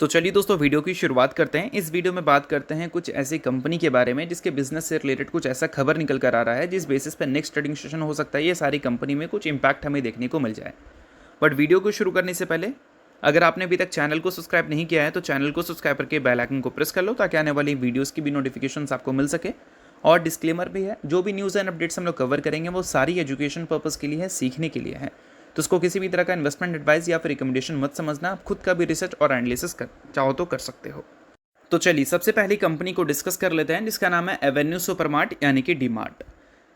तो चलिए दोस्तों वीडियो की शुरुआत करते हैं। इस वीडियो में बात करते हैं कुछ ऐसी कंपनी के बारे में जिसके बिजनेस से रिलेटेड कुछ ऐसा खबर निकल कर आ रहा है जिस बेसिस पर नेक्स्ट ट्रेडिंग सेशन हो सकता है ये सारी कंपनी में कुछ इंपैक्ट हमें देखने को मिल जाए। बट वीडियो को शुरू करने से पहले अगर आपने अभी तक चैनल को सब्सक्राइब नहीं किया है तो चैनल को सब्सक्राइब करके बेल आइकन को प्रेस कर लो ताकि आने वाली वीडियोस की भी नोटिफिकेशंस आपको मिल सके। और डिस्क्लेमर भी है, जो भी न्यूज़ एंड अपडेट्स हम लोग कवर करेंगे वो सारी एजुकेशन पर्पज़ के लिए है, सीखने के लिए है। तो उसको किसी भी तरह का इन्वेस्टमेंट एडवाइस या फिर रिकमेंडेशन मत समझना। आप खुद का भी रिसर्च और एनालिसिस कर चाहो तो कर सकते हो। तो चलिए सबसे पहली कंपनी को डिस्कस कर लेते हैं जिसका नाम है एवेन्यू सुपरमार्ट यानी कि डीमार्ट।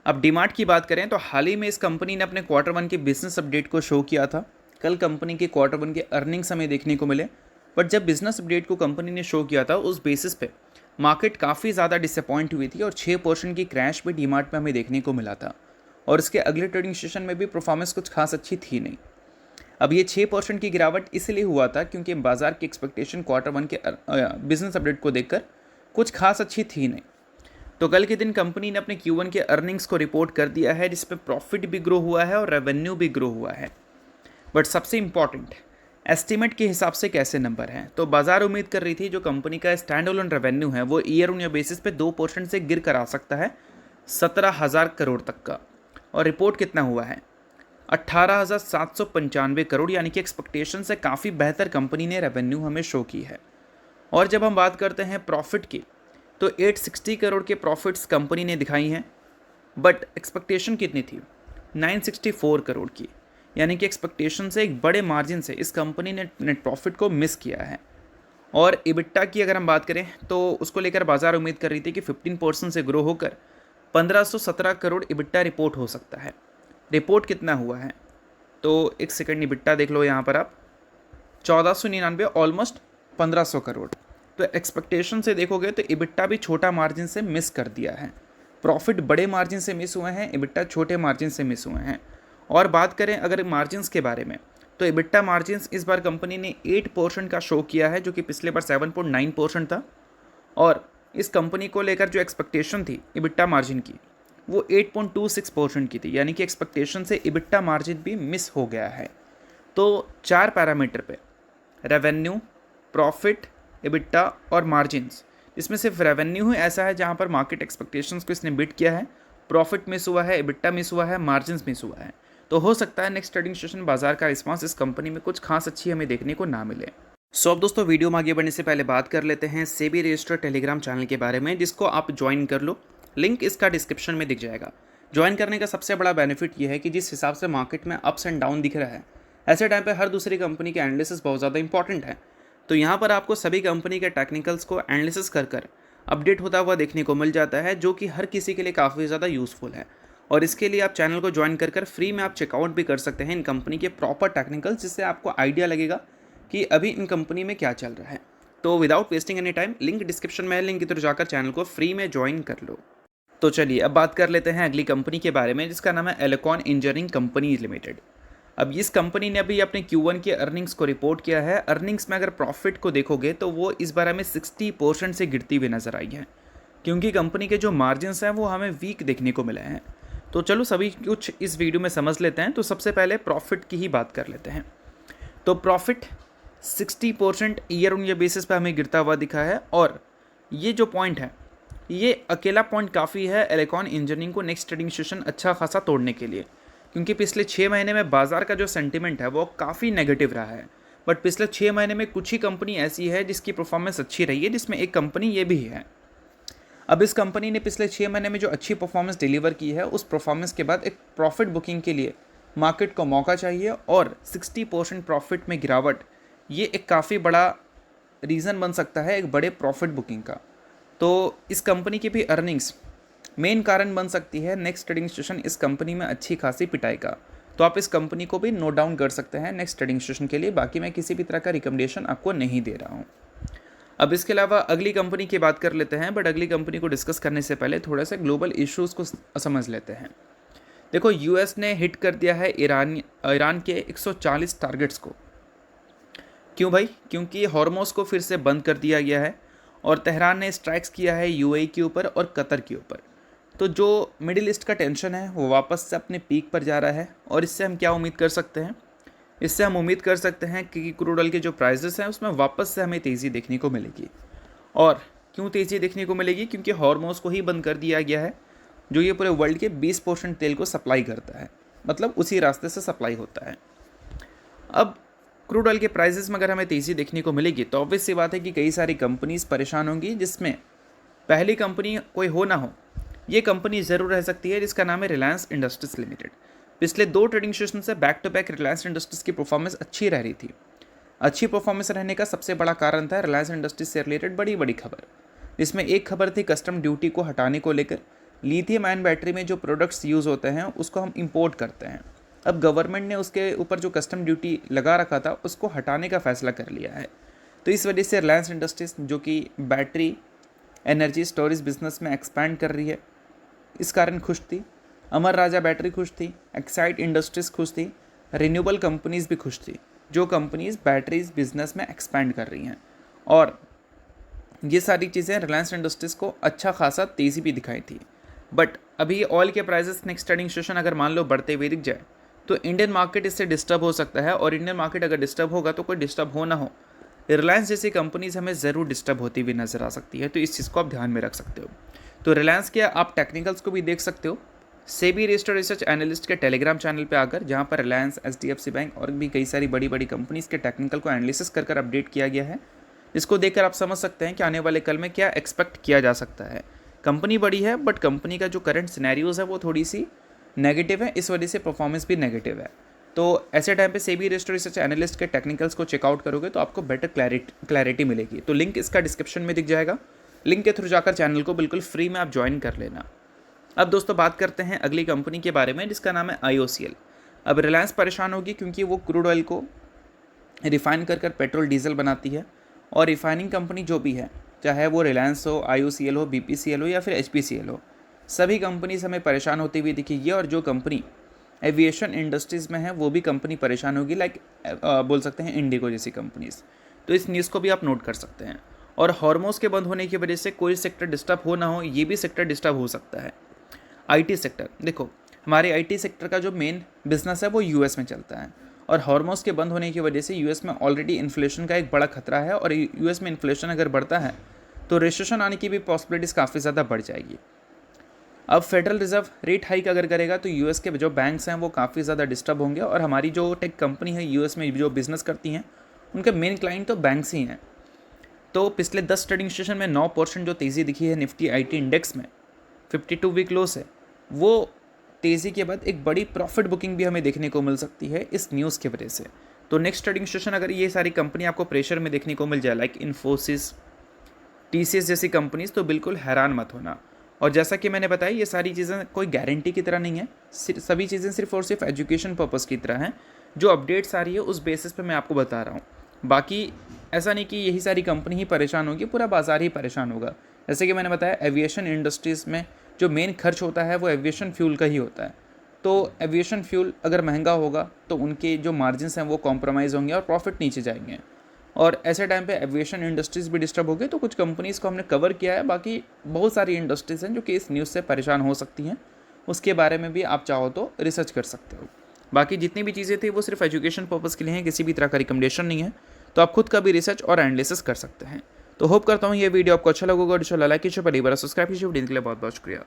अब डीमार्ट की बात करें तो हाल ही में इस कंपनी ने अपने क्वार्टर वन के बिजनेस अपडेट को शो किया था। कल कंपनी के क्वार्टर वन के अर्निंग्स हमें देखने को मिले, बट जब बिजनेस अपडेट को कंपनी ने शो किया था उस बेसिस पे मार्केट काफ़ी ज़्यादा डिसअपॉइंट हुई थी और 6% की क्रैश भी डीमार्ट में हमें देखने को मिला था। और इसके अगले ट्रेडिंग सेशन में भी परफॉर्मेंस कुछ खास अच्छी थी नहीं। अब ये 6% की गिरावट इसलिए हुआ था क्योंकि बाजार की एक्सपेक्टेशन क्वार्टर वन के बिजनेस अपडेट को देखकर कुछ खास अच्छी थी नहीं। तो कल के दिन कंपनी ने अपने Q1 के अर्निंग्स को रिपोर्ट कर दिया है जिसमें प्रॉफिट भी ग्रो हुआ है और रेवेन्यू भी ग्रो हुआ है। बट सबसे इंपॉर्टेंट, एस्टिमेट के हिसाब से कैसे नंबर हैं। तो बाजार उम्मीद कर रही थी जो कंपनी का स्टैंड अलोन रेवेन्यू है वो ईयर ऑन ईयर बेसिस पे 2% से गिर कर आ सकता है 17,000 करोड़ तक का। और रिपोर्ट कितना हुआ है 18,795 करोड़, यानी कि एक्सपेक्टेशन से काफ़ी बेहतर कंपनी ने रेवेन्यू हमें शो की है। और जब हम बात करते हैं प्रॉफिट की तो 860 करोड़ के प्रॉफिट्स कंपनी ने दिखाई हैं, बट एक्सपेक्टेशन कितनी थी 964 करोड़ की, यानी कि एक्सपेक्टेशन से एक बड़े मार्जिन से इस कंपनी ने नेट प्रॉफिट को मिस किया है। और इबिट्टा की अगर हम बात करें तो उसको लेकर बाजार उम्मीद कर रही थी कि 15% से ग्रो होकर 1517 करोड़ इबिट्टा रिपोर्ट हो सकता है। रिपोर्ट कितना हुआ है तो एक सेकंड, इबिट्टा देख लो यहाँ पर आप 1499, ऑलमोस्ट 1500 करोड़। तो एक्सपेक्टेशन से देखोगे तो इबिट्टा भी छोटा मार्जिन से मिस कर दिया है। प्रॉफिट बड़े मार्जिन से मिस हुए हैं, इबिट्टा छोटे मार्जिन से मिस हुए हैं। और बात करें अगर मार्जिन्स के बारे में तो इबिट्टा मार्जिन्स इस बार कंपनी ने 8% का शो किया है जो कि पिछले बार 7.9% था। और इस कंपनी को लेकर जो एक्सपेक्टेशन थी इबिट्टा मार्जिन की वो 8.26% की थी, यानी कि एक्सपेक्टेशन से इबिट्टा मार्जिन भी मिस हो गया है। तो 4 पैरामीटर पे रेवेन्यू, प्रॉफिट, इबिट्टा और मार्जिन्स, इसमें सिर्फ रेवेन्यू ही ऐसा है जहाँ पर मार्केट एक्सपेक्टेशंस को इसने बीट किया है, प्रॉफिट मिस हुआ है, इबिट्टा मिस हुआ है, मार्जिन्स मिस हुआ है। तो हो सकता है नेक्स्ट ट्रेडिंग सेशन बाजार का रिस्पांस इस कंपनी में कुछ खास अच्छी हमें देखने को ना मिले। सो अब दोस्तों वीडियो में आगे बढ़ने से पहले बात कर लेते हैं सेबी रजिस्टर्ड टेलीग्राम चैनल के बारे में जिसको आप ज्वाइन कर लो। लिंक इसका डिस्क्रिप्शन में दिख जाएगा। ज्वाइन करने का सबसे बड़ा बेनिफिट ये है कि जिस हिसाब से मार्केट में अप्स एंड डाउन दिख रहा है ऐसे टाइम पे हर दूसरी कंपनी के एनालिसिस बहुत ज़्यादा इंपॉर्टेंट है। तो यहाँ पर आपको सभी कंपनी के टेक्निकल्स को एनालिसिस कर अपडेट होता हुआ देखने को मिल जाता है जो कि हर किसी के लिए काफ़ी ज़्यादा यूज़फुल है। और इसके लिए आप चैनल को ज्वाइन कर फ्री में आप चेकआउट भी कर सकते हैं इन कंपनी के प्रॉपर टेक्निकल्स, जिससे आपको आइडिया लगेगा कि अभी इन कंपनी में क्या चल रहा है। तो without wasting any time link description में है, लिंक की तरफ जाकर चैनल को फ्री में ज्वाइन कर लो। तो चलिए अब बात कर लेते हैं अगली कंपनी के बारे में जिसका नाम है एलेकॉन इंजीनियरिंग कंपनी लिमिटेड। अब इस कंपनी ने अभी अपने Q1 के अर्निंग्स को रिपोर्ट किया है। अर्निंग्स में अगर प्रॉफिट को देखोगे तो वो इस बार हमें 60% से गिरती हुई नजर आई है क्योंकि कंपनी के जो मार्जिन्स हैं वो हमें वीक देखने को मिले हैं। तो चलो सभी कुछ इस वीडियो में समझ लेते हैं। तो सबसे पहले प्रॉफिट की ही बात कर लेते हैं। तो profit 60% year on year basis पे हमें गिरता हुआ दिखा है। और ये जो पॉइंट है ये अकेला पॉइंट काफ़ी है एलेकॉन इंजीनियरिंग को नेक्स्ट ट्रेडिंग सेशन अच्छा खासा तोड़ने के लिए, क्योंकि पिछले 6 महीने में बाजार का जो सेंटिमेंट है वो काफ़ी नेगेटिव रहा है। बट पिछले 6 महीने में कुछ ही कंपनी ऐसी है जिसकी परफॉर्मेंस अच्छी रही है, जिसमें एक कंपनी ये भी है। अब इस कंपनी ने पिछले 6 महीने में जो अच्छी परफॉर्मेंस डिलीवर की है उस परफॉर्मेंस के बाद एक प्रॉफिट बुकिंग के लिए मार्केट को मौका चाहिए। और 60% प्रॉफिट में गिरावट ये एक काफ़ी बड़ा रीज़न बन सकता है एक बड़े प्रॉफिट बुकिंग का। तो इस कंपनी की भी अर्निंग्स मेन कारण बन सकती है नेक्स्ट ट्रेडिंग सेशन इस कंपनी में अच्छी खासी पिटाई का। तो आप इस कंपनी को भी नोट डाउन कर सकते हैं नेक्स्ट ट्रेडिंग सेशन के लिए। बाकी मैं किसी भी तरह का रिकमेंडेशन आपको नहीं दे रहा हूँ। अब इसके अलावा अगली कंपनी की बात कर लेते हैं, बट अगली कंपनी को डिस्कस करने से पहले थोड़ा सा ग्लोबल इश्यूज़ को समझ लेते हैं। देखो यूएस ने हिट कर दिया है ईरान के 140 टारगेट्स को। क्यों भाई? क्योंकि हॉर्मोज को फिर से बंद कर दिया गया है और तेहरान ने स्ट्राइक्स किया है यूएई के ऊपर और कतर के ऊपर। तो जो मिडिल ईस्ट का टेंशन है वो वापस से अपने पीक पर जा रहा है। और इससे हम क्या उम्मीद कर सकते हैं इससे हम उम्मीद कर सकते हैं कि क्रूड ऑयल के जो प्राइजेस हैं उसमें वापस से हमें तेज़ी देखने को मिलेगी। और क्यों तेज़ी देखने को मिलेगी? क्योंकि हॉर्मोज को ही बंद कर दिया गया है, जो ये पूरे वर्ल्ड के 20% तेल को सप्लाई करता है, मतलब उसी रास्ते से सप्लाई होता है। अब क्रूड ऑयल के प्राइजेस में अगर हमें तेज़ी देखने को मिलेगी तो ऑब्वियस सी बात है कि कई सारी कंपनीज परेशान होंगी, जिसमें पहली कंपनी कोई हो ना हो, ये कंपनी ज़रूर रह सकती है, जिसका नाम है रिलायंस इंडस्ट्रीज लिमिटेड। पिछले 2 ट्रेडिंग सेशन से back to back Reliance industries की परफॉर्मेंस अच्छी रह रही थी। अच्छी परफॉर्मेंस रहने का सबसे बड़ा कारण था रिलायंस इंडस्ट्रीज से रिलेटेड बड़ी बड़ी खबर, जिसमें एक खबर थी कस्टम ड्यूटी को हटाने को लेकर। लिथियम आयन बैटरी में जो प्रोडक्ट्स यूज़ होते हैं उसको हम इंपोर्ट करते हैं। अब गवर्नमेंट ने उसके ऊपर जो कस्टम ड्यूटी लगा रखा था उसको हटाने का फैसला कर लिया है। तो इस वजह से रिलायंस इंडस्ट्रीज, जो कि बैटरी एनर्जी स्टोरेज बिजनेस में एक्सपैंड कर रही है, इस कारण खुश थी। अमर राजा बैटरी खुश थी, एक्साइड इंडस्ट्रीज खुश थी, रिन्यूएबल कंपनीज भी खुश थी, जो कंपनीज बैटरीज बिजनेस में एक्सपैंड कर रही हैं। और ये सारी चीज़ें रिलायंस इंडस्ट्रीज़ को अच्छा खासा तेज़ी भी दिखाई थी। बट अभी ऑयल के प्राइसेस नेक्स्ट ट्रेडिंग सेशन अगर मान लो बढ़ते हुए दिख जाए तो इंडियन मार्केट इससे डिस्टर्ब हो सकता है। और इंडियन मार्केट अगर डिस्टर्ब होगा तो कोई डिस्टर्ब हो ना हो, रिलायंस जैसी कंपनीज हमें ज़रूर डिस्टर्ब होती हुई नजर आ सकती है। तो इस चीज़ को आप ध्यान में रख सकते हो। तो रिलायंस के आप टेक्निकल्स को भी देख सकते हो सेबी रजिस्टर्ड रिसर्च एनालिस्ट के टेलीग्राम चैनल पे आकर, जहाँ पर रिलायंस, HDFC बैंक और भी कई सारी बड़ी बड़ी कंपनीज के टेक्निकल को एनालिसिस कर अपडेट किया गया है। इसको देखकर आप समझ सकते हैं कि आने वाले कल में क्या एक्सपेक्ट किया जा सकता है। कंपनी बड़ी है बट कंपनी का जो करंट सिनेरियोज है वो थोड़ी सी नेगेटिव है, इस वजह से परफॉर्मेंस भी नेगेटिव है। तो ऐसे टाइम पे सेबी रजिस्टर्ड रिसर्च एनालिस्ट के टेक्निकल्स को चेकआउट करोगे तो आपको बेटर क्लैरिटी मिलेगी। तो लिंक इसका डिस्क्रिप्शन में दिख जाएगा, लिंक के थ्रू जाकर चैनल को बिल्कुल फ्री में आप ज्वाइन कर लेना। अब दोस्तों बात करते हैं अगली कंपनी के बारे में, जिसका नाम है IOCL। अब रिलायंस परेशान होगी क्योंकि वो क्रूड ऑयल को रिफाइन कर पेट्रोल डीजल बनाती है। और रिफाइनिंग कंपनी जो भी है, चाहे वो रिलायंस हो, IOCL हो, BPCL हो या फिर HPCL हो, सभी कंपनीज हमें परेशान होती हुई दिखेगी। और जो कंपनी एविएशन इंडस्ट्रीज़ में है वो भी कंपनी परेशान होगी, लाइक बोल सकते हैं इंडिगो जैसी कंपनीज। तो इस न्यूज़ को भी आप नोट कर सकते हैं। और हॉर्मोन्स के बंद होने की वजह से कोई सेक्टर डिस्टर्ब हो ना हो, ये भी सेक्टर डिस्टर्ब हो सकता है। IT सेक्टर, देखो हमारे IT सेक्टर का जो मेन बिजनेस है वो US में चलता है। और हॉर्मोन्स के बंद होने की वजह से US में ऑलरेडी इन्फ्लेशन का एक बड़ा खतरा है। और US में इन्फ्लेशन अगर बढ़ता है तो रिसेशन आने की भी पॉसिबिलिटीज़ काफ़ी ज़्यादा बढ़ जाएगी। अब फेडरल रिजर्व रेट हाइक अगर करेगा तो US के जो बैंक्स हैं वो काफ़ी ज़्यादा डिस्टर्ब होंगे। और हमारी जो टेक कंपनी है US में जो बिज़नेस करती हैं, उनके मेन क्लाइंट तो बैंक्स ही हैं। तो पिछले 10 ट्रेडिंग सेशन में 9% जो तेज़ी दिखी है निफ्टी IT इंडेक्स में, 52 वीक लो से, वो तेज़ी के बाद एक बड़ी प्रॉफिट बुकिंग भी हमें देखने को मिल सकती है इस न्यूज़ की वजह से। तो नेक्स्ट ट्रेडिंग सेशन अगर ये सारी कंपनी आपको प्रेशर में देखने को मिल जाए, लाइक इन्फोसिस, TCS जैसी कंपनीज, तो बिल्कुल हैरान मत होना। और जैसा कि मैंने बताया, ये सारी चीज़ें कोई गारंटी की तरह नहीं है, सभी चीज़ें सिर्फ और सिर्फ एजुकेशन पर्पज़ की तरह हैं। जो अपडेट्स आ रही है उस बेसिस पे मैं आपको बता रहा हूँ। बाकी ऐसा नहीं कि यही सारी कंपनी ही परेशान होगी, पूरा बाजार ही परेशान होगा। जैसे कि मैंने बताया, एविएशन इंडस्ट्रीज़ में जो मेन खर्च होता है वो एविएशन फ्यूल का ही होता है। तो एविएशन फ्यूल अगर महंगा होगा तो उनके जो मार्जिन्स हैं वो कॉम्प्रोमाइज़ होंगे और प्रॉफिट नीचे जाएंगे। और ऐसे टाइम पे एविएशन इंडस्ट्रीज़ भी डिस्टर्ब हो गई। तो कुछ कंपनीज़ को हमने कवर किया है, बाकी बहुत सारी इंडस्ट्रीज़ हैं जो कि इस न्यूज़ से परेशान हो सकती हैं। उसके बारे में भी आप चाहो तो रिसर्च कर सकते हो। बाकी जितनी भी चीज़ें थी वो सिर्फ एजुकेशन पर्पज़ के लिए हैं, किसी भी तरह का रिकमेंडेशन नहीं है। तो आप खुद का भी रिसर्च और एनालिसिस कर सकते हैं। तो होप करता हूँ ये वीडियो आपको अच्छा लगेगा। और लाइक कीजिए, पहली बार सब्सक्राइब कीजिए। वीडियो के लिए बहुत बहुत शुक्रिया।